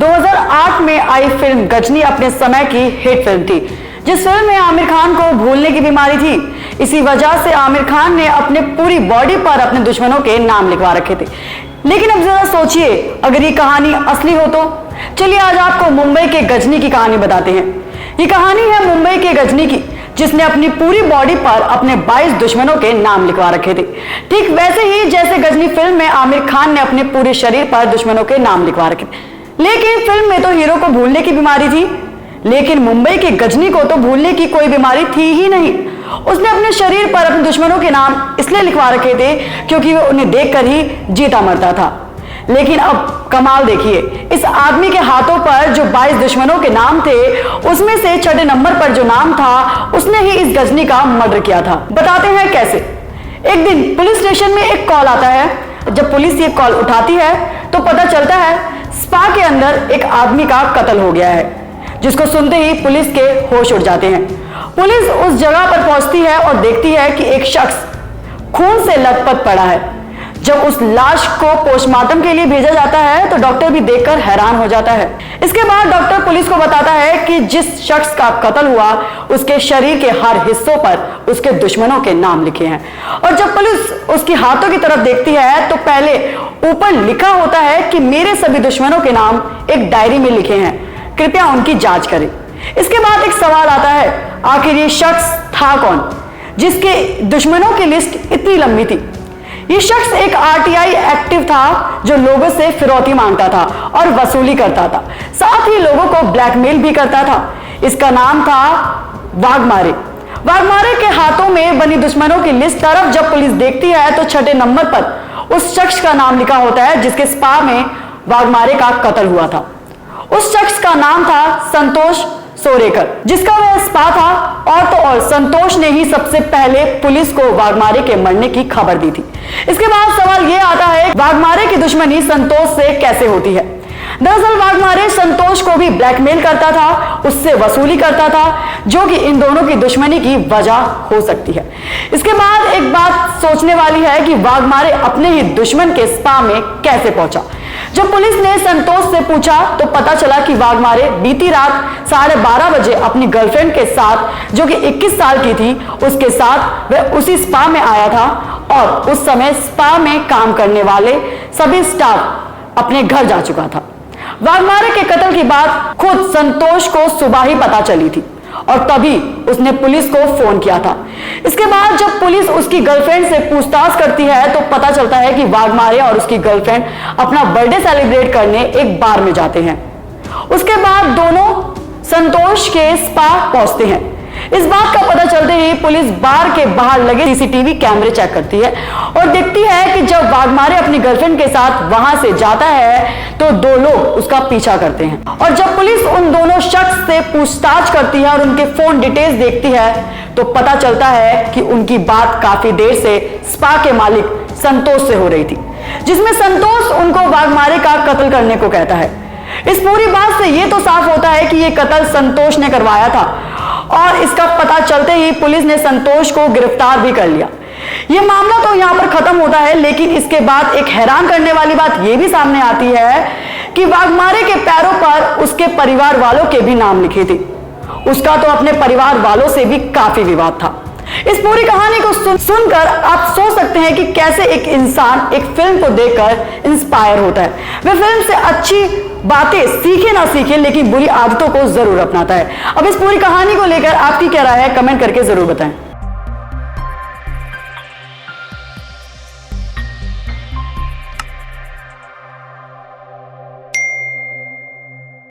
2008 में आई फिल्म गजनी अपने समय की हिट फिल्म थी, जिस फिल्म में आमिर खान को भूलने की बीमारी थी। इसी वजह से आमिर खान ने अपने पूरी बॉडी पर अपने दुश्मनों के नाम लिखवा रखे थे। लेकिन अब जरा सोचिए, अगर ये कहानी असली हो तो। चलिए आज आपको मुंबई के गजनी की कहानी बताते हैं। ये कहानी है मुंबई के गजनी की, जिसने अपनी पूरी बॉडी पर अपने 22 दुश्मनों के नाम लिखवा रखे थे। ठीक वैसे ही जैसे गजनी फिल्म में आमिर खान ने अपने पूरे शरीर पर दुश्मनों के नाम लिखवा रखे थे। लेकिन फिल्म में तो हीरो को भूलने की बीमारी थी, लेकिन मुंबई के गजनी को तो भूलने की कोई बीमारी थी ही नहीं। उसने अपने शरीर पर अपने दुश्मनों के नाम इसलिए लिखवा रखे थे क्योंकि वो उन्हें देखकर ही जीता मरता था। लेकिन अब कमाल देखिए, इस आदमी के हाथों पर जो 22 दुश्मनों के नाम थे, उसमें से छठे नंबर पर जो नाम था, उसने ही इस गजनी का मर्डर किया था। बताते हैं कैसे। एक दिन पुलिस स्टेशन में एक कॉल आता है। जब पुलिस ये कॉल उठाती है तो पता चलता है स्पा के अंदर एक आदमी का कत्ल हो गया है, जिसको सुनते ही पुलिस के होश उड़ जाते हैं। पुलिस उस जगह पर पहुंचती है और देखती है कि एक शख्स खून से लथपथ पड़ा है। जब उस लाश को पोस्टमार्टम के लिए भेजा जाता है तो डॉक्टर भी देखकर हैरान हो जाता है। इसके बाद डॉक्टर पुलिस को बताता है कि जिस शख्स का कत्ल हुआ, उसके शरीर के हर हिस्सों पर उसके दुश्मनों के नाम लिखे हैं। और जब पुलिस उसके हाथों की तरफ देखती है तो पहले ऊपर लिखा होता है कि मेरे सभी दुश्मनों के नाम एक डायरी में लिखे हैं, कृपया उनकी जांच करें। इसके बाद एक सवाल आता है, आखिर ये शख्स था कौन जिसके दुश्मनों की लिस्ट इतनी लंबी थी। ये शख्स एक आरटीआई एक्टिव था, जो लोगों से फिरौती मांगता था और वसूली करता था, साथ ही लोगों को ब्लैकमेल भी करता था। इसका नाम था वाघमारे। वाघमारे के हाथों में बनी दुश्मनों की लिस्ट तरफ जब पुलिस देखती है तो छठे नंबर पर उस शख्स का नाम लिखा होता है जिसके स्पा में वाघमारे का कत्ल हुआ था। उस शख्स का नाम था संतोष सोरेकर, जिसका वह स्पा था। और तो और संतोष ने ही सबसे पहले पुलिस को वाघमारे के मरने की खबर दी थी। इसके बाद सवाल यह आता है, वाघमारे की दुश्मनी संतोष से कैसे होती है। दरअसल वाघमारे संतोष को भी ब्लैकमेल करता था, उससे वसूली करता था, जो कि इन दोनों की दुश्मनी की वजह हो सकती है। इसके बाद एक बात सोचने वाली है कि वाघमारे अपने ही दुश्मन के स्पा में कैसे पहुंचा। जब पुलिस ने संतोष से पूछा तो पता चला कि वाघमारे बीती रात 12:30 बजे अपनी गर्लफ्रेंड के साथ, जो कि 21 साल की थी, उसके साथ वह उसी स्पा में आया था। और उस समय स्पा में काम करने वाले सभी स्टाफ अपने घर जा चुका था। वाघमारे के कत्ल की बात खुद संतोष को सुबह ही पता चली थी और तभी उसने पुलिस को फोन किया था। इसके बाद जब पुलिस उसकी गर्लफ्रेंड से पूछताछ करती है तो पता चलता है कि वाघमारे और उसकी गर्लफ्रेंड अपना बर्थडे सेलिब्रेट करने एक बार में जाते हैं। उसके बाद दोनों संतोष के स्पा पहुंचते हैं। इस बात का पता चलते ही पुलिस बार के बाहर लगे सीसीटीवी कैमरे चेक करती है और देखती है कि जब वाघमारे अपनी गर्लफ्रेंड के साथ वहां से जाता है तो दो लोग उसका पीछा करते हैं। और जब पुलिस उन दोनों शख्स से पूछताछ करती है और उनके फोन डिटेल्स देखती है तो पता चलता है कि उनकी बात काफी देर से स्पा के मालिक संतोष से हो रही थी, जिसमें संतोष उनको वाघमारे का कत्ल करने को कहता है। इस पूरी बात से यह तो साफ होता है कि यह कत्ल संतोष ने करवाया था और इसका पता चलते ही पुलिस ने संतोष को गिरफ्तार भी कर लिया। यह मामला तो यहां पर खत्म होता है, लेकिन इसके बाद एक हैरान करने वाली बात यह भी सामने आती है कि वाघमारे के पैरों पर उसके परिवार वालों के भी नाम लिखे थे। उसका तो अपने परिवार वालों से भी काफी विवाद था। इस पूरी कहानी को सुनकर आप सोच सकते हैं कि कैसे एक इंसान एक फिल्म को देखकर इंस्पायर होता है। वह फिल्म से अच्छी बातें सीखे ना सीखे, लेकिन बुरी आदतों को जरूर अपनाता है। अब इस पूरी कहानी को लेकर आपकी क्या राय है, कमेंट करके जरूर बताएं।